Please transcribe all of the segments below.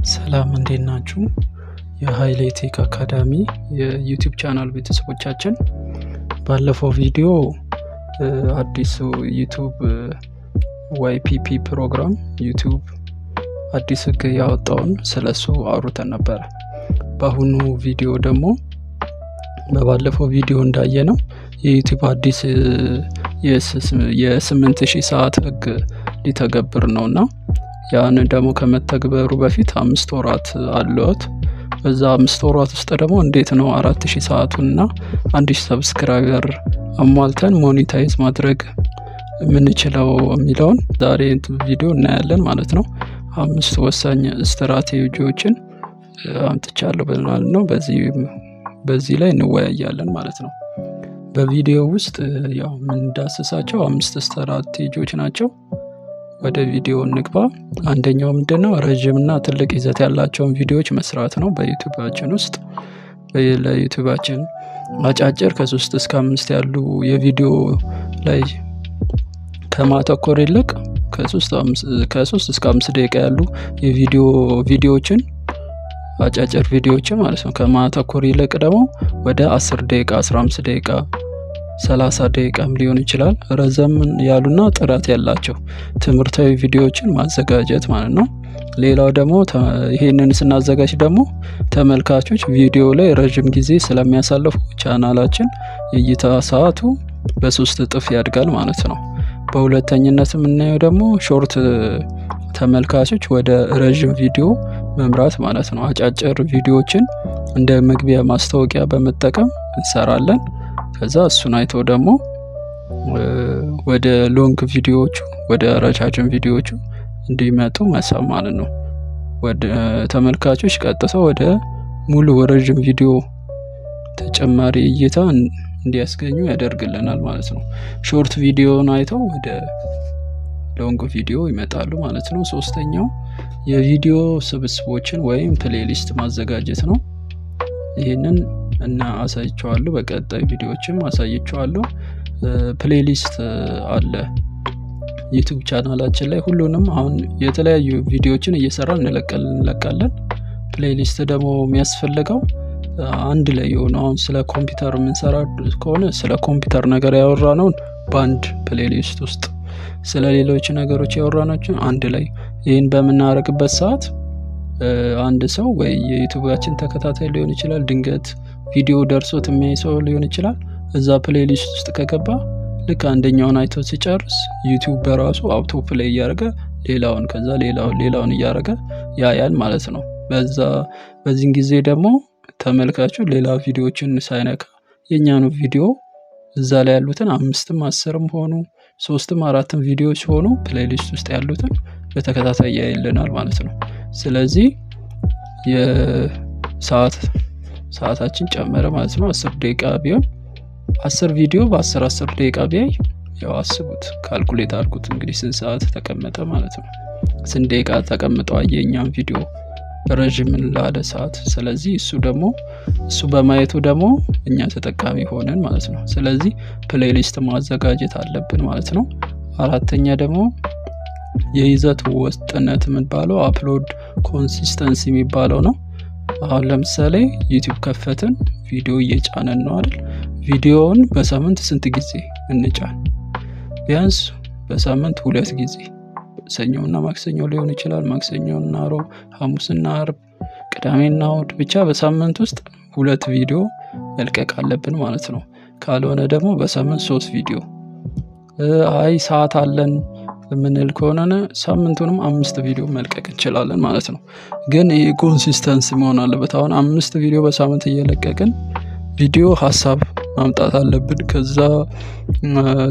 ሰላም እንዴት ናችሁ? የሃይሌ ቴክ አካዳሚ የዩቲዩብ ቻናል ቤተሰቦቻችን፣ ባለፈው ቪዲዮ አዲሱ ዩቲዩብ YPP ፕሮግራም ዩቲዩብ አዲስ ህግ ያወጣውን ስለሱ አውርተን ነበር። በአሁኑ ቪዲዮ ደግሞ በባለፈው ቪዲዮ እንዳየነው የዩቲዩብ አዲስ የ8000 ሰዓት ህግ ሊተገብር ነውና ያን ደግሞ ከመተግበሩ በፊት 5 ወራት አሉት። በዛ 5 ወራት ውስጥ ደግሞ እንዴት ነው 4000 ሰዓቱንና 1000 ሰብስክራይበር አሟልተን ሞኔታይዝ ማድረግ የምንችለው የሚለውን ዛሬ ቪዲዮ እናያለን ማለት ነው። 5 ወሳኝ ስትራቴጂዎችን አምጥቻለሁ ማለት ነው። በዚህ ላይ እንወያያለን ማለት ነው። በቪዲዮ ውስጥ ያው የምንዳስሳቸው 5 ስትራቴጂዎች ናቸው። ወደ ቪዲዮ እንግባ። አንደኛው ምንድነው? ረጅምና ትልቅ ይዘት ያላቸውን ቪዲዮዎች መስራት ነው። በዩቲዩባችን ውስጥ ለዩቲዩባችን አጫጭር ከ3 እስከ 5 ያሉ የቪዲዮ ላይ ከማተኮር ይልቅ ከ3 እስከ 5 ደቂቃ ያሉ ቪዲዮዎችን አጫጭር ቪዲዮዎችን ማለት ነው ከማተኮር ይልቅ ደግሞ ወደ 10 ደቂቃ 15 ደቂቃ 30 ደቂቃም ሊሆን ይችላል ረዘም ያሉና ጥራት ያላቸው ትምህርታዊ ቪዲዮዎችን ማዘጋጀት ማለት ነው። ሌላው ደግሞ ይሄንን ስናዘጋጅ ደግሞ ተመልካቾች ቪዲዮ ላይ ረጅም ጊዜ ስለሚያሳልፉ ቻናላችን የእይታ ሰዓቱ በ3 እጥፍ ያድጋል ማለት ነው። በሁለተኝነት የምናየው ደግሞ ሾርት ተመልካቾች ወደ ረጅም ቪዲዮ መምራት ማለት ነው። አጫጭር ቪዲዮዎችን እንደ መግቢያ ማስታወቂያ በመጠቀም እንሰራለን። ከዛ እሱን አይቶ ደግሞ ወደ ሎንግ ቪዲዮዎቹ ወደ ረጃጅም ቪዲዮዎቹ እንዲመጡ መሳብ ማለት ነው። ወደ ተመልካቾች ቀጥተው ወደ ሙሉ ረጅም ቪዲዮ ተጨማሪ እይታ እንዲያስገኙ ያደርግልናል ማለት ነው። ሾርት ቪዲዮን አይተው ወደ ሎንግ ቪዲዮ ይመጣሉ ማለት ነው። ሶስተኛው የቪዲዮ ስብስቦችን ወይም ፕሌሊስት ማዘጋጀት ነው። ይሄንን እና አሳይቻለሁ፣ በቀጣይ ቪዲዮዎችም አሳይቻለሁ። ፕሌሊስት አለ ዩቲዩብ ቻናላችን ላይ ሁሉንም አሁን የተለያዩ ቪዲዮዎችን እየሰራን እንለቃለን። ፕሌሊስት ደግሞ የሚያስፈልገው አንድ ላይ የሆነ አሁን ስለ ኮምፒውተር የምንሰራ ከሆነ ስለ ኮምፒውተር ነገር ያወራነውን በአንድ ፕሌሊስት ውስጥ፣ ስለ ሌሎች ነገሮች ያወራናቸው አንድ ላይ። ይህን በምናደርግበት ሰዓት አንድ ሰው ወይ የዩቲዩባችን ተከታታይ ሊሆን ይችላል፣ ድንገት ቪዲዮ ደርሶት የሚያይ ሰው ሊሆን ይችላል። እዛ ፕሌሊስት ውስጥ ከገባ ልክ አንደኛውን አይቶ ሲጨርስ ዩቲዩብ በራሱ አውቶ ፕሌይ እያደረገ ሌላውን ከዛ ሌላውን እያደረገ ያያል ማለት ነው። በዚህን ጊዜ ደግሞ ተመልካቹ ሌላ ቪዲዮዎችን ሳይነካ የኛኑ ቪዲዮ እዛ ላይ ያሉትን 5ም 10ም ሆኑ 3ም 4ም ቪዲዮዎች ሆኑ ፕሌሊስት ውስጥ ያሉትን በተከታታይ ያይልናል ማለት ነው። ስለዚህ ሰዓታችን ጨመረ ማለት ነው። 10 ደቂቃ ቢሆን 10 ቪዲዮ በ10 ደቂቃ ቢያይ ያው አስቡት፣ ካልኩሌት አድርጉት እንግዲህ ስንት ሰዓት ተቀመጠ ማለት ነው። ስንት ደቂቃ ተቀምጠው አየኛን ቪዲዮ ረጅም ላለ ሰዓት። ስለዚህ እሱ በማየቱ ደግሞ እኛ ተጠቃሚ ሆነን ማለት ነው። ስለዚህ ፕሌሊስት ማዘጋጀት አለብን ማለት ነው። አራተኛ ደግሞ የይዘት ወጥነት የሚባለው አፕሎድ ኮንሲስተንሲ የሚባለው ነው። አሁን ለምሳሌ ዩቲዩብ ከፈትን፣ ቪዲዮ እየጫነን ነው አይደል? ቪዲዮውን በሳምንት ስንት ጊዜ እንጫን? ቢያንስ በሳምንት 2 ጊዜ፣ ሰኞና ማክሰኞ ሊሆን ይችላል፣ ማክሰኞና ሮብ፣ ሐሙስና አርብ፣ ቅዳሜና እሁድ፣ ብቻ በሳምንት ውስጥ 2 ቪዲዮ መልቀቅ አለብን ማለት ነው። ካልሆነ ደግሞ በሳምንት 3 ቪዲዮ። ሰዓት አለን የምንል ከሆነ ሳምንቱንም 5 ቪዲዮ መልቀቅ እንችላለን ማለት ነው። ግን ይሄ ኮንሲስተንሲ መሆን አለበት። አሁን 5 ቪዲዮ በሳምንት እየለቀቅን ቪዲዮ ሀሳብ ማምጣት አለብን። ከዛ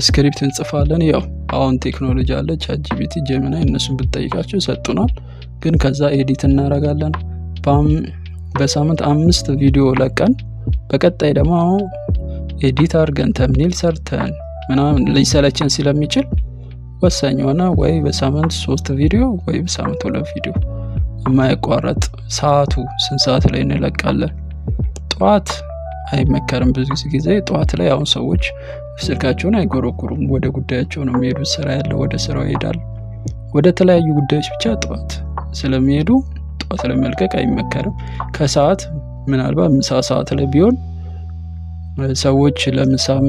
ስክሪፕት እንጽፋለን። ያው አሁን ቴክኖሎጂ አለ፣ ቻትጂፒቲ፣ ጄሚናይ፣ እነሱን ብትጠይቃቸው ይሰጡናል። ግን ከዛ ኤዲት እናደርጋለን። በሳምንት 5 ቪዲዮ ለቀን በቀጣይ ደግሞ ኤዲት አድርገን ተምኔል ሰርተን ምናምን ሊሰለችን ስለሚችል ወሳኝ ሆነ ወይ በሳምንት 3 ቪዲዮ ወይ በሳምንት 2 ቪዲዮ የማይቋረጥ። ሰዓቱ ስንት ሰዓት ላይ እንለቃለን? ጠዋት አይመከርም። ብዙ ጊዜ ጠዋት ላይ አሁን ሰዎች ስልካቸውን አይጎረጉሩም፣ ወደ ጉዳያቸው ነው የሚሄዱት። ስራ ያለው ወደ ስራው ይሄዳል። ወደ ተለያዩ ጉዳዮች ብቻ ጠዋት ስለሚሄዱ ጠዋት ላይ መልቀቅ አይመከርም። ከሰዓት ምናልባት ምሳ ሰዓት ላይ ቢሆን ሰዎች ለምሳም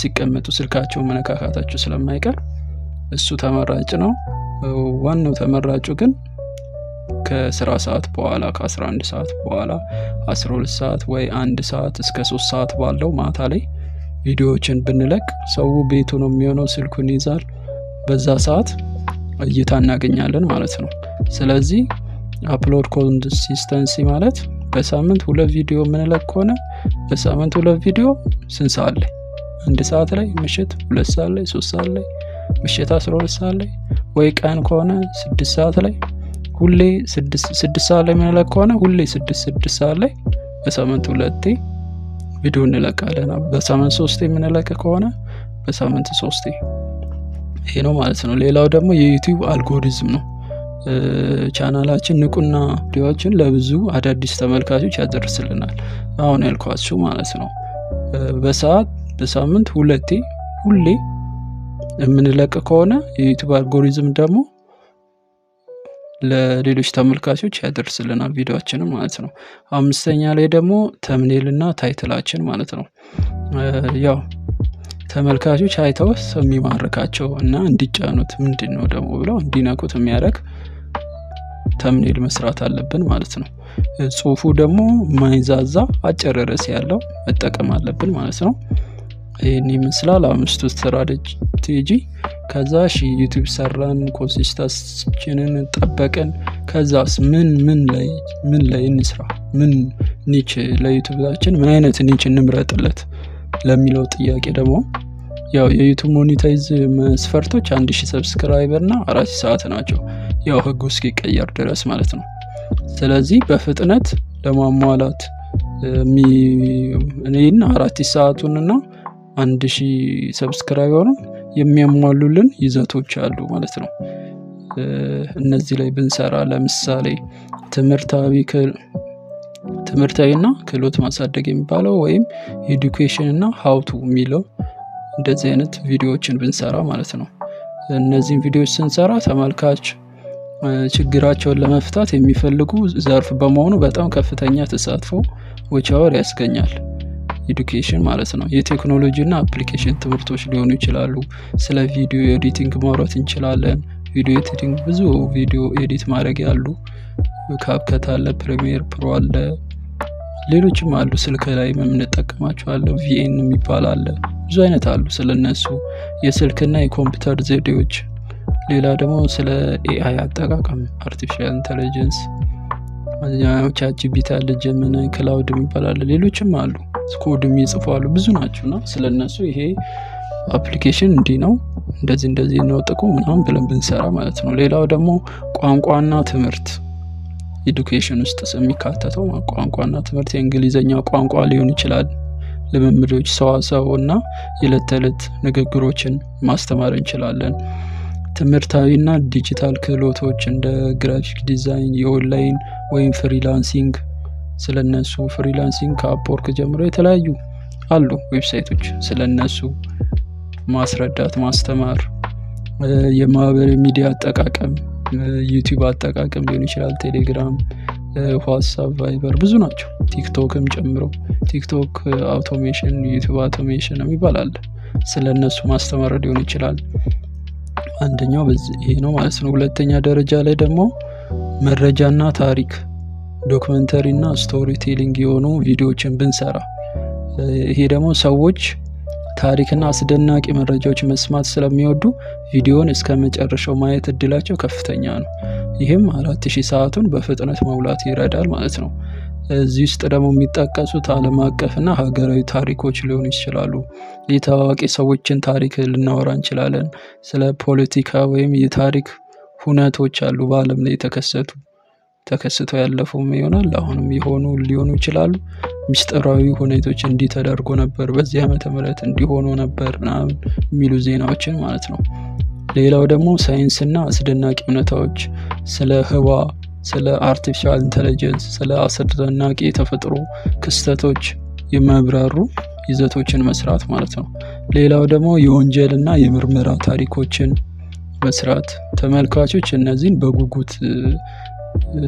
ሲቀመጡ ስልካቸው መነካካታቸው ስለማይቀር እሱ ተመራጭ ነው። ዋናው ተመራጩ ግን ከስራ ሰዓት በኋላ ከ11 ሰዓት በኋላ 12 ሰዓት ወይ 1 ሰዓት እስከ 3 ሰዓት ባለው ማታ ላይ ቪዲዮዎችን ብንለቅ ሰው ቤቱ ነው የሚሆነው፣ ስልኩን ይዛል። በዛ ሰዓት እይታ እናገኛለን ማለት ነው። ስለዚህ አፕሎድ ኮንሲስተንሲ ማለት በሳምንት 2 ቪዲዮ የምንለቅ ከሆነ በሳምንት 2 ቪዲዮ ስንት ሰዓት ላይ? 1 ሰዓት ላይ፣ ምሽት 2 ሰዓት ላይ፣ 3 ሰዓት ላይ፣ ምሽት 12 ሰዓት ላይ፣ ወይ ቀን ከሆነ 6 ሰዓት ላይ፣ ሁሌ 6 ሰዓት ላይ የምንለቅ ከሆነ ሁሌ 6 ሰዓት ላይ በሳምንት 2 ቪዲዮ እንለቃለን። በሳምንት 3 የምንለቅ ከሆነ በሳምንት 3። ይሄ ነው ማለት ነው። ሌላው ደግሞ የዩቲዩብ አልጎሪዝም ነው። ቻናላችን ንቁና ቪዲዮዎችን ለብዙ አዳዲስ ተመልካቾች ያደርስልናል። አሁን ያልኳችሁ ማለት ነው። በሳምንት 2 ሁሌ የምንለቅ ከሆነ የዩቲዩብ አልጎሪዝም ደግሞ ለሌሎች ተመልካቾች ያደርስልናል ቪዲዮአችንን ማለት ነው። 5ኛ ላይ ደግሞ ተምኔል እና ታይትላችን ማለት ነው። ያው ተመልካቾች አይተው የሚማርካቸው እና እንዲጫኑት ምንድነው ደግሞ ብለው እንዲነኩት የሚያደርግ ተምኔል መስራት አለብን ማለት ነው። ጽሁፉ ደግሞ ማይዛዛ አጭር ርዕስ ያለው መጠቀም አለብን ማለት ነው። ይህን ይመስላል 5ቱ ስትራቴጂ። ከዛ ዩቲዩብ ሰራን፣ ኮንሲስተንሲያችንን ጠበቅን። ከዛስ ምን ላይ እንስራ፣ ምን ኒች ለዩቲዩባችን ምን አይነት ኒች እንምረጥለት ለሚለው ጥያቄ ደግሞ ያው የዩቲዩብ ሞኔታይዝ መስፈርቶች 1000 ሰብስክራይበር እና 4 ሰዓት ናቸው። ያው ህጉ እስኪቀየር ድረስ ማለት ነው። ስለዚህ በፍጥነት ለማሟላት እኔና 4 ሰዓቱንና 1000 ሰብስክራይበሩን የሚያሟሉልን ይዘቶች አሉ ማለት ነው። እነዚህ ላይ ብንሰራ ለምሳሌ ትምህርታዊና ክህሎት ማሳደግ የሚባለው ወይም ኤዱኬሽን እና ሀውቱ የሚለው እንደዚህ አይነት ቪዲዮዎችን ብንሰራ ማለት ነው። እነዚህን ቪዲዮዎች ስንሰራ ተመልካች ችግራቸውን ለመፍታት የሚፈልጉ ዘርፍ በመሆኑ በጣም ከፍተኛ ተሳትፎ ወቻወር ያስገኛል። ኤዱኬሽን ማለት ነው። የቴክኖሎጂ እና አፕሊኬሽን ትምህርቶች ሊሆኑ ይችላሉ። ስለ ቪዲዮ ኤዲቲንግ ማውራት እንችላለን። ቪዲዮ ኤዲቲንግ ብዙ ቪዲዮ ኤዲት ማድረግ ያሉ ካፕከት አለ፣ ፕሪሚየር ፕሮ አለ፣ ሌሎችም አሉ። ስልክ ላይ የምንጠቀማቸው አለ፣ ቪኤን የሚባል አለ፣ ብዙ አይነት አሉ። ስለነሱ የስልክና የኮምፒውተር ዘዴዎች፣ ሌላ ደግሞ ስለ ኤአይ አጠቃቀም አርቲፊሻል ኢንተለጀንስ ቻትጂፒቲ አለ፣ ጀሚናይ፣ ክላውድ የሚባል አለ፣ ሌሎችም አሉ። ኮድ የሚጽፉ አሉ፣ ብዙ ናቸውና ስለነሱ ይሄ አፕሊኬሽን እንዲህ ነው እንደዚህ ነው ጥቅሙ ምናምን ብለን ብንሰራ ማለት ነው። ሌላው ደግሞ ቋንቋና ትምህርት ኤዱኬሽን ውስጥ የሚካተተው ቋንቋና ትምህርት የእንግሊዘኛ ቋንቋ ሊሆን ይችላል። ልምምዶች፣ ሰዋሰው እና የዕለት ተዕለት ንግግሮችን ማስተማር እንችላለን። ትምህርታዊና ዲጂታል ክህሎቶች እንደ ግራፊክ ዲዛይን፣ የኦንላይን ወይም ፍሪላንሲንግ፣ ስለነሱ ፍሪላንሲንግ ከአፕወርክ ጀምሮ የተለያዩ አሉ ዌብሳይቶች፣ ስለነሱ ማስረዳት ማስተማር። የማህበራዊ ሚዲያ አጠቃቀም ዩቲዩብ አጠቃቀም ሊሆን ይችላል። ቴሌግራም፣ ዋትስአፕ፣ ቫይበር ብዙ ናቸው። ቲክቶክም ጨምሮ ቲክቶክ አውቶሜሽን፣ ዩቲዩብ አውቶሜሽን የሚባል አለ። ስለነሱ ማስተማር ሊሆን ይችላል። አንደኛው ይሄ ነው ማለት ነው። 2ኛ ደረጃ ላይ ደግሞ መረጃና ታሪክ ዶክመንተሪ እና ስቶሪ ቴሊንግ የሆኑ ቪዲዮዎችን ብንሰራ፣ ይሄ ደግሞ ሰዎች ታሪክና አስደናቂ መረጃዎች መስማት ስለሚወዱ ቪዲዮን እስከ መጨረሻው ማየት እድላቸው ከፍተኛ ነው። ይህም 4000 ሰዓቱን በፍጥነት መሙላት ይረዳል ማለት ነው። እዚህ ውስጥ ደግሞ የሚጠቀሱት ዓለም አቀፍና ሀገራዊ ታሪኮች ሊሆኑ ይችላሉ። የታዋቂ ሰዎችን ታሪክ ልናወራ እንችላለን። ስለ ፖለቲካ ወይም የታሪክ ሁነቶች አሉ በአለም ላይ ተከስተው ያለፉም ይሆናል አሁንም ሊሆኑ ይችላሉ። ምስጢራዊ ሁኔታዎች እንዲህ ተደርጎ ነበር፣ በዚህ ዓመተ ምህረት እንዲሆኑ ነበር ምናምን የሚሉ ዜናዎችን ማለት ነው። ሌላው ደግሞ ሳይንስና አስደናቂ እውነታዎች ስለ ህዋ፣ ስለ አርቲፊሻል ኢንተለጀንስ፣ ስለ አስደናቂ የተፈጥሮ ክስተቶች የሚያብራሩ ይዘቶችን መስራት ማለት ነው። ሌላው ደግሞ የወንጀልና የምርመራ ታሪኮችን መስራት። ተመልካቾች እነዚህን በጉጉት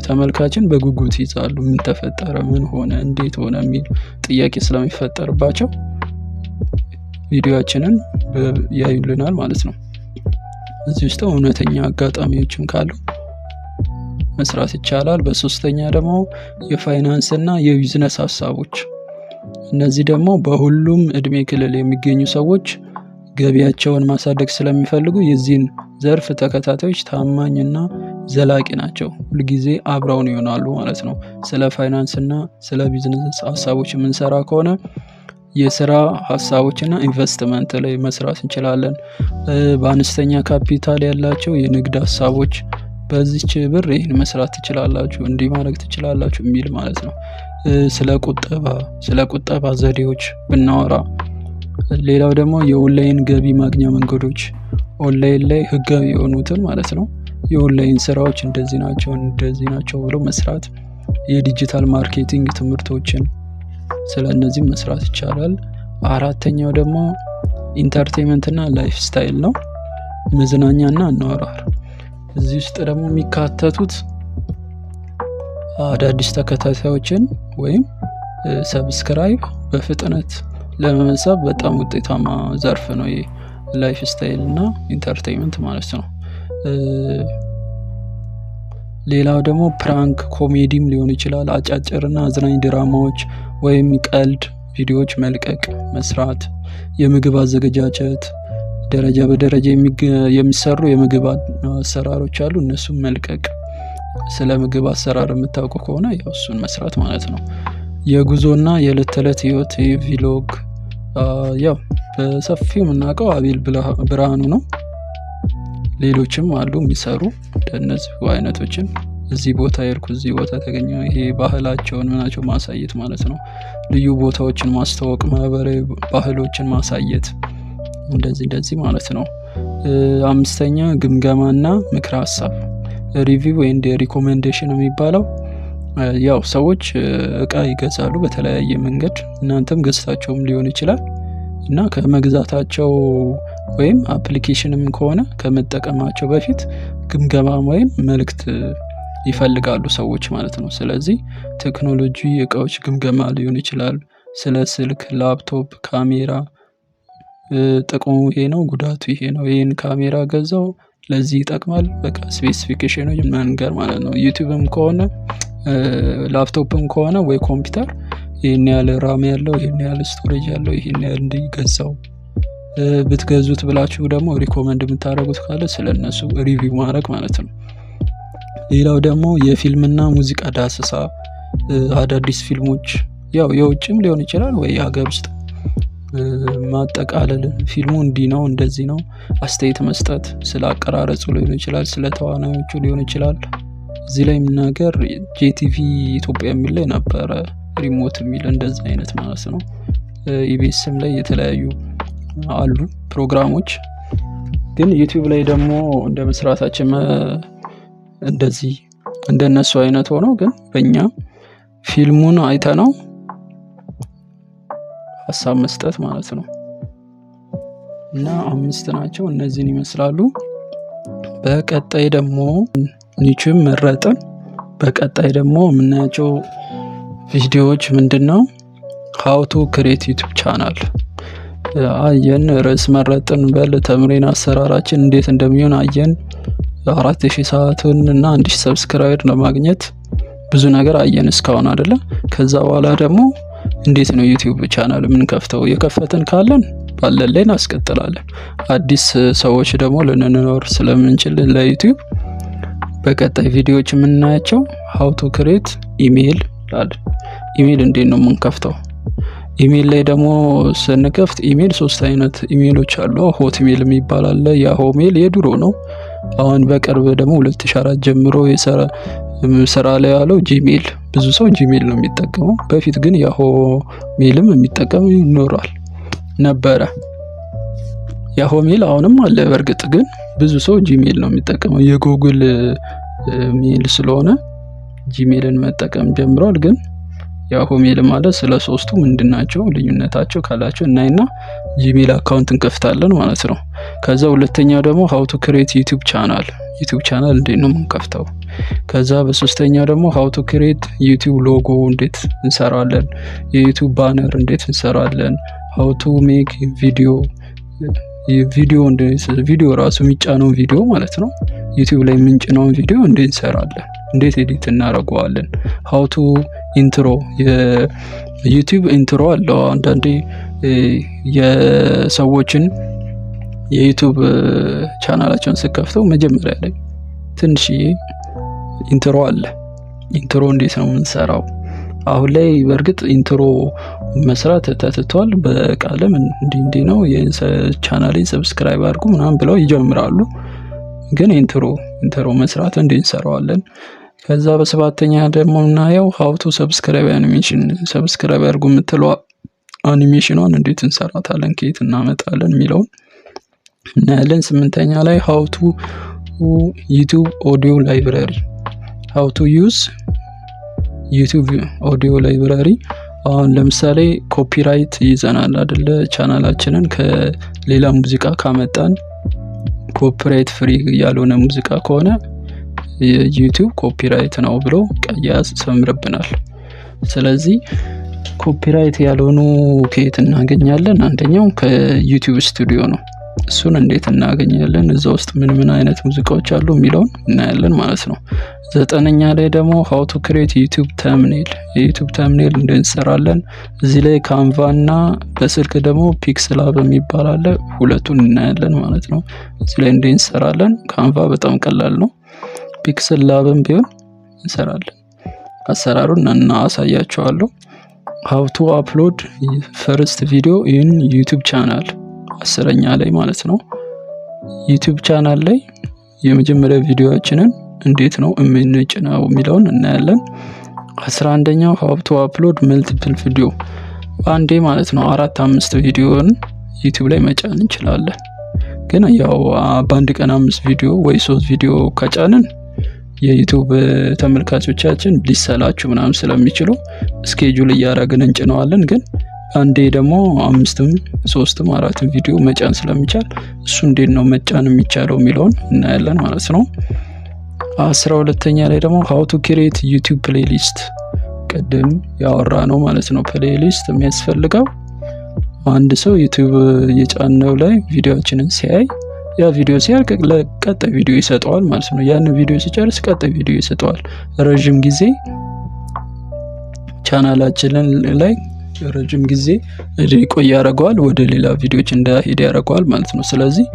ተመልካችን በጉጉት ይዛሉ። ምን ተፈጠረ፣ ምን ሆነ፣ እንዴት ሆነ የሚል ጥያቄ ስለሚፈጠርባቸው ቪዲዮአችንን ያዩልናል ማለት ነው። እዚህ ውስጥ እውነተኛ አጋጣሚዎችም ካሉ መስራት ይቻላል። በሶስተኛ ደግሞ የፋይናንስ እና የቢዝነስ ሀሳቦች። እነዚህ ደግሞ በሁሉም እድሜ ክልል የሚገኙ ሰዎች ገቢያቸውን ማሳደግ ስለሚፈልጉ የዚህን ዘርፍ ተከታታዮች ታማኝና ዘላቂ ናቸው። ሁልጊዜ አብረውን ይሆናሉ ማለት ነው። ስለ ፋይናንስ እና ስለ ቢዝነስ ሀሳቦች የምንሰራ ከሆነ የስራ ሀሳቦችና ኢንቨስትመንት ላይ መስራት እንችላለን። በአነስተኛ ካፒታል ያላቸው የንግድ ሀሳቦች፣ በዚች ብር ይህን መስራት ትችላላችሁ፣ እንዲህ ማድረግ ትችላላችሁ የሚል ማለት ነው። ስለ ቁጠባ ዘዴዎች ብናወራ፣ ሌላው ደግሞ የኦንላይን ገቢ ማግኛ መንገዶች፣ ኦንላይን ላይ ህጋዊ የሆኑትን ማለት ነው። የኦንላይን ስራዎች እንደዚህ ናቸው ብሎ መስራት፣ የዲጂታል ማርኬቲንግ ትምህርቶችን ስለ እነዚህም መስራት ይቻላል። አራተኛው ደግሞ ኢንተርቴንመንት እና ላይፍ ስታይል ነው፣ መዝናኛና አኗኗር። እዚህ ውስጥ ደግሞ የሚካተቱት አዳዲስ ተከታታዮችን ወይም ሰብስክራይብ በፍጥነት ለመመሳብ በጣም ውጤታማ ዘርፍ ነው ይሄ ላይፍ ስታይል እና ኢንተርቴንመንት ማለት ነው። ሌላው ደግሞ ፕራንክ ኮሜዲም ሊሆን ይችላል። አጫጭርና አዝናኝ ድራማዎች ወይም ቀልድ ቪዲዮዎች መልቀቅ መስራት። የምግብ አዘገጃጀት ደረጃ በደረጃ የሚሰሩ የምግብ አሰራሮች አሉ፣ እነሱም መልቀቅ። ስለ ምግብ አሰራር የምታውቁ ከሆነ ያው እሱን መስራት ማለት ነው። የጉዞና የዕለት ተዕለት ህይወት ቪሎግ ያው በሰፊው የምናውቀው አቤል ብርሃኑ ነው። ሌሎችም አሉ የሚሰሩ እንደነዚህ አይነቶችን። እዚህ ቦታ ሄድኩ፣ እዚህ ቦታ ተገኘው፣ ይሄ ባህላቸውን ምናቸው ማሳየት ማለት ነው። ልዩ ቦታዎችን ማስተዋወቅ፣ ማህበራዊ ባህሎችን ማሳየት፣ እንደዚህ ማለት ነው። አምስተኛ ግምገማና ምክረ ሀሳብ ሪቪው ኤንድ ሪኮሜንዴሽን የሚባለው ያው ሰዎች እቃ ይገዛሉ በተለያየ መንገድ፣ እናንተም ገዝታቸውም ሊሆን ይችላል እና ከመግዛታቸው ወይም አፕሊኬሽንም ከሆነ ከመጠቀማቸው በፊት ግምገማ ወይም መልእክት ይፈልጋሉ ሰዎች ማለት ነው። ስለዚህ ቴክኖሎጂ እቃዎች ግምገማ ሊሆን ይችላል። ስለ ስልክ፣ ላፕቶፕ፣ ካሜራ ጥቅሙ ይሄ ነው፣ ጉዳቱ ይሄ ነው፣ ይሄን ካሜራ ገዛው ለዚህ ይጠቅማል፣ በቃ ስፔሲፊኬሽኖች መንገር ማለት ነው። ዩቲዩብም ከሆነ ላፕቶፕም ከሆነ ወይ ኮምፒውተር ይሄን ያህል ራም ያለው፣ ይሄን ያህል ስቶሬጅ ያለው፣ ይሄን ያህል እንዲገዛው ብትገዙት ብላችሁ ደግሞ ሪኮመንድ የምታደርጉት ካለ ስለነሱ ሪቪው ማድረግ ማለት ነው። ሌላው ደግሞ የፊልምና ሙዚቃ ዳሰሳ፣ አዳዲስ ፊልሞች ያው የውጭም ሊሆን ይችላል ወይ የሀገር ውስጥ ማጠቃለል፣ ፊልሙ እንዲህ ነው እንደዚህ ነው አስተያየት መስጠት፣ ስለ አቀራረጹ ሊሆን ይችላል፣ ስለ ተዋናዮቹ ሊሆን ይችላል። እዚህ ላይ የምናገር ጄቲቪ ኢትዮጵያ የሚል ላይ ነበረ ሪሞት የሚል እንደዚህ አይነት ማለት ነው። ኢቢኤስም ላይ የተለያዩ አሉ ፕሮግራሞች። ግን ዩቲዩብ ላይ ደግሞ እንደ መስራታችን እንደዚህ እንደነሱ አይነት ሆኖ ግን በእኛ ፊልሙን አይተነው ሀሳብ መስጠት ማለት ነው። እና 5 ናቸው፣ እነዚህን ይመስላሉ። በቀጣይ ደግሞ ኒችም መረጥን። በቀጣይ ደግሞ የምናያቸው ቪዲዮዎች ምንድነው? ሃው ቱ ክሬት ዩቲዩብ ቻናል አየን። ርዕስ መረጥን በል ተምሬን አሰራራችን እንዴት እንደሚሆን አየን። 4000 ሰዓትን እና 1000 ሰብስክራይበር ለማግኘት ብዙ ነገር አየን እስካሁን አይደለ? ከዛ በኋላ ደግሞ እንዴት ነው ዩቲዩብ ቻናል የምንከፍተው? የከፈትን ካለን ባለን ላይ እናስቀጥላለን። አዲስ ሰዎች ደግሞ ልንኖር ስለምንችል ለዩቲዩብ በቀጣይ ቪዲዮዎች የምናያቸው ሃው ቱ ክሬት ኢሜል ላል ኢሜል እንዴት ነው የምንከፍተው? ኢሜል ላይ ደግሞ ስንከፍት ኢሜል 3 አይነት ኢሜሎች አሉ። ሆት ሜል የሚባል አለ። ያሆ ሜል የድሮ ነው። አሁን በቅርብ ደግሞ 2004 ጀምሮ ስራ ላይ ያለው ጂሜል፣ ብዙ ሰው ጂሜል ነው የሚጠቀመው። በፊት ግን ያሆ ሜልም የሚጠቀም ይኖራል ነበረ። ያሆ ሜል አሁንም አለ። በእርግጥ ግን ብዙ ሰው ጂሜል ነው የሚጠቀመው። የጉግል ሜል ስለሆነ ጂሜልን መጠቀም ጀምሯል። ግን ያሆ ሜል ማለት ስለ ሶስቱ ምንድናቸው ልዩነታቸው ካላቸው እናይና ጂሜል አካውንት እንከፍታለን ማለት ነው። ከዛ ሁለተኛው ደግሞ ሃው ቱ ክሬት ዩቲዩብ ቻናል። ዩቲዩብ ቻናል እንዴት ነው የምንከፍተው? ከዛ በሶስተኛው ደግሞ ሃው ቱ ክሬት ዩቲዩብ ሎጎ እንዴት እንሰራለን፣ የዩቲዩብ ባነር እንዴት እንሰራለን፣ ሃው ቱ ሜክ ቪዲዮ ራሱ የሚጫነውን ቪዲዮ ማለት ነው፣ ዩቲዩብ ላይ የምንጭነውን ቪዲዮ እንዴት እንሰራለን፣ እንዴት ኤዲት እናደርገዋለን፣ ሃው ቱ ኢንትሮ የዩቲዩብ ኢንትሮ አለው። አንዳንዴ የሰዎችን የዩቲዩብ ቻናላቸውን ስከፍተው መጀመሪያ ላይ ትንሽዬ ኢንትሮ አለ። ኢንትሮ እንዴት ነው የምንሰራው? አሁን ላይ በእርግጥ ኢንትሮ መስራት ተትቷል። በቃልም እንዲህ ነው የቻናሌን ሰብስክራይብ አድርጉ ምናምን ብለው ይጀምራሉ። ግን ኢንትሮ መስራት እንዴት እንሰራዋለን? ከዛ በሰባተኛ ደግሞ እናየው ሃው ቱ ሰብስክራይብ አኒሜሽን፣ ሰብስክራይብ አድርጉ የምትለው አኒሜሽኗን እንዴት እንሰራታለን፣ ከየት እናመጣለን የሚለውን እናያለን። ስምንተኛ ላይ ሃው ቱ ዩቲዩብ ኦዲዮ ላይብራሪ፣ ሃው ቱ ዩዝ ዩቲዩብ ኦዲዮ ላይብራሪ። አሁን ለምሳሌ ኮፒራይት ይዘናል አይደለ? ቻናላችንን ከሌላ ሙዚቃ ካመጣን ኮፒራይት ፍሪ ያልሆነ ሙዚቃ ከሆነ ዩቲዩብ ኮፒራይት ነው ብሎ ቀይ ያሰምርብናል። ስለዚህ ኮፒራይት ያልሆኑ ከየት እናገኛለን? አንደኛው ከዩቲዩብ ስቱዲዮ ነው። እሱን እንዴት እናገኛለን፣ እዛ ውስጥ ምን አይነት ሙዚቃዎች አሉ የሚለውን እናያለን ማለት ነው። ዘጠነኛ ላይ ደግሞ ሃው ቱ ክሬት ዩቲዩብ ተምኔል፣ የዩቲዩብ ተምኔል እንዴት እንሰራለን። እዚህ ላይ ካንቫ እና በስልክ ደግሞ ፒክስል ላብ የሚባል አለ። ሁለቱን እናያለን ማለት ነው። እዚህ ላይ እንዴት እንሰራለን። ካንቫ በጣም ቀላል ነው። ፒክስል ላብም ቢሆን እንሰራለን። አሰራሩን አሳያችኋለሁ። ሃው ቱ አፕሎድ ፈርስት ቪዲዮ ኢን ዩቲዩብ ቻናል፣ 10ኛ ላይ ማለት ነው። ዩቲዩብ ቻናል ላይ የመጀመሪያ ቪዲዮአችንን እንዴት ነው የምንጭነው የሚለውን እናያለን። 11ኛው ሃው ቱ አፕሎድ መልቲፕል ቪዲዮ፣ አንዴ ማለት ነው 4-5 ቪዲዮን ዩቲዩብ ላይ መጫን እንችላለን። ግን ያው በአንድ ቀን 5 ቪዲዮ ወይ 3 ቪዲዮ ከጫንን የዩቲዩብ ተመልካቾቻችን ሊሰላችሁ ምናምን ስለሚችሉ ስኬጁል እያደረግን እንጭነዋለን። ግን አንዴ ደግሞ 5ም 3ም 4ም ቪዲዮ መጫን ስለሚቻል እሱ እንዴት ነው መጫን የሚቻለው የሚለውን እናያለን ማለት ነው። 12ኛ ላይ ደግሞ ሃው ቱ ክሬት ዩቲዩብ ፕሌሊስት፣ ቅድም ያወራ ነው ማለት ነው። ፕሌሊስት የሚያስፈልገው አንድ ሰው ዩቲዩብ የጫነው ላይ ቪዲዮአችንን ሲያይ ያ ቪዲዮ ሲያልቅ ለቀጣይ ቪዲዮ ይሰጠዋል ማለት ነው። ያን ቪዲዮ ሲጨርስ ቀጣይ ቪዲዮ ይሰጠዋል። ረጅም ጊዜ ቻናላችንን ላይ ረጅም ጊዜ እንዲቆይ ያደርገዋል፣ ወደ ሌላ ቪዲዮዎች እንዳይሄድ ያደርገዋል ማለት ነው። ስለዚህ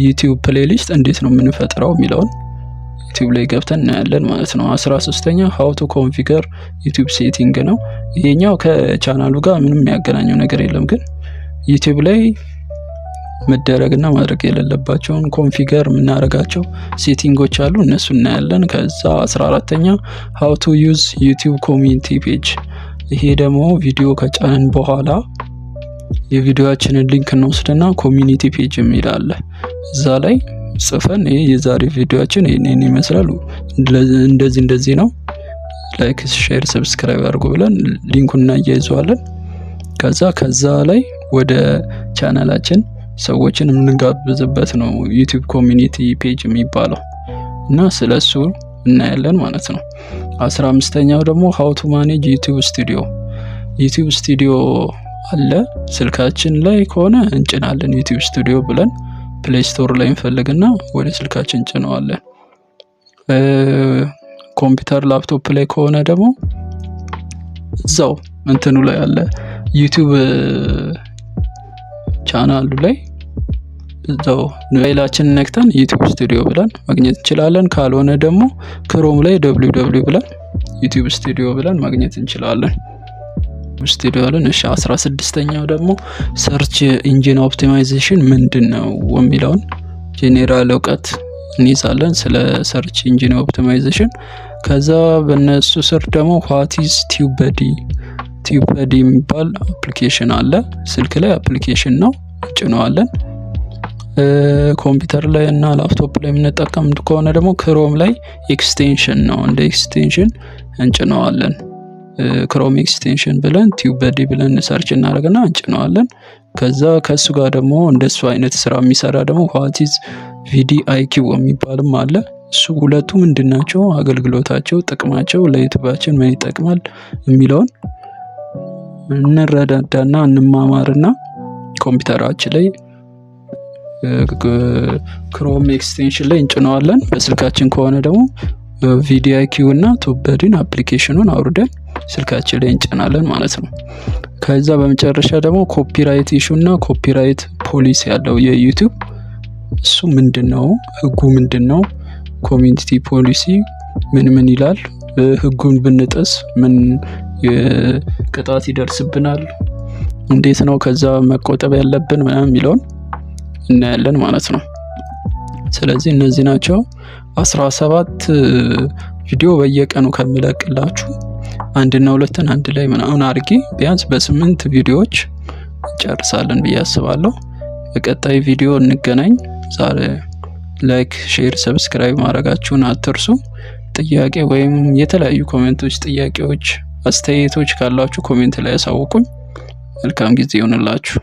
ዩቲዩብ ፕሌሊስት እንዴት ነው የምንፈጥረው የሚለውን ዩቲዩብ ላይ ገብተን እናያለን ማለት ነው። 13ኛ ሃው ቱ ኮንፊገር ዩቲዩብ ሴቲንግ ነው። ይሄኛው ከቻናሉ ጋር ምንም የሚያገናኘው ነገር የለም፣ ግን ዩቲዩብ ላይ መደረግና ማድረግ የሌለባቸውን ኮንፊገር የምናደርጋቸው ሴቲንጎች አሉ፣ እነሱ እናያለን። ከዛ 14ኛ ሃው ቱ ዩዝ ዩቲዩብ ኮሚኒቲ ፔጅ፣ ይሄ ደግሞ ቪዲዮ ከጫንን በኋላ የቪዲዮአችንን ሊንክ እንወስድና ኮሚኒቲ ፔጅ የሚል አለ። እዛ ላይ ጽፈን ይሄ የዛሬ ቪዲዮአችን ይሄን ይመስላል፣ እንደዚህ ነው፣ ላይክ ሼር ሰብስክራይብ አድርጉ ብለን ሊንኩን እናያይዘዋለን። ከዛ ላይ ወደ ቻናላችን ሰዎችን የምንጋብዝበት ነው ዩቲዩብ ኮሚኒቲ ፔጅ የሚባለው እና ስለሱ እናያለን ማለት ነው። 15ኛው ደግሞ ሃው ቱ ማኔጅ ዩቲዩብ ስቱዲዮ፣ ዩቲዩብ ስቱዲዮ አለ ስልካችን ላይ ከሆነ እንጭናለን። ዩቲዩብ ስቱዲዮ ብለን ፕሌይ ስቶር ላይ እንፈልግና ወደ ስልካችን እንጭነዋለን። ኮምፒውተር ላፕቶፕ ላይ ከሆነ ደግሞ እዛው እንትኑ ላይ አለ ዩቲዩብ ቻናሉ ላይ እዛው ፋይላችን ነክተን ዩቲዩብ ስቱዲዮ ብለን ማግኘት እንችላለን። ካልሆነ ደግሞ ክሮም ላይ www ብለን ዩቲዩብ ስቱዲዮ ብለን ማግኘት እንችላለን። ስቱዲዮ አለን። እሺ 16ኛው ደግሞ ሰርች ኢንጂን ኦፕቲማይዜሽን ምንድነው የሚለውን ጄኔራል እውቀት እንይዛለን ስለ ሰርች ኢንጂን ኦፕቲማይዜሽን። ከዛ በነሱ ስር ደግሞ ዋት ኢዝ ቲዩበዲ የሚባል አፕሊኬሽን አለ። ስልክ ላይ አፕሊኬሽን ነው፣ ጭነዋለን። ኮምፒውተር ላይ እና ላፕቶፕ ላይ የምንጠቀም ከሆነ ደግሞ ክሮም ላይ ኤክስቴንሽን ነው፣ እንደ ኤክስቴንሽን እንጭነዋለን። ክሮም ኤክስቴንሽን ብለን ቲዩበዲ ብለን ሰርች እናደርግና እንጭነዋለን። ከዛ ከሱ ጋር ደግሞ እንደሱ አይነት ስራ የሚሰራ ደግሞ ዋት ኢዝ ቪዲአይኪው የሚባልም አለ። እሱ ሁለቱ ምንድናቸው፣ አገልግሎታቸው፣ ጥቅማቸው፣ ለዩቲዩባችን ምን ይጠቅማል የሚለውን እንረዳዳና እንማማርና ኮምፒውተራችን ላይ ክሮም ኤክስቴንሽን ላይ እንጭነዋለን። በስልካችን ከሆነ ደግሞ ቪዲአይኪው እና ቱበዲን አፕሊኬሽኑን አውርደን ስልካችን ላይ እንጭናለን ማለት ነው። ከዛ በመጨረሻ ደግሞ ኮፒራይት ኢሹ እና ኮፒራይት ፖሊሲ ያለው የዩቲዩብ እሱ ምንድነው፣ ህጉ ምንድነው፣ ኮሚኒቲ ፖሊሲ ምን ይላል፣ ህጉን ብንጥስ ምን ቅጣት ይደርስብናል፣ እንዴት ነው ከዛ መቆጠብ ያለብን ምናምን የሚለውን እናያለን ማለት ነው። ስለዚህ እነዚህ ናቸው 17 ቪዲዮ በየቀኑ ከምለቅላችሁ አንድና ሁለትን አንድ ላይ ምናምን አድርጌ ቢያንስ በ8 ቪዲዮዎች እንጨርሳለን ብዬ አስባለሁ። በቀጣይ ቪዲዮ እንገናኝ። ዛሬ ላይክ፣ ሼር፣ ሰብስክራይብ ማድረጋችሁን አትርሱ። ጥያቄ ወይም የተለያዩ ኮሜንቶች፣ ጥያቄዎች፣ አስተያየቶች ካላችሁ ኮሜንት ላይ ያሳውቁኝ። መልካም ጊዜ ይሁንላችሁ።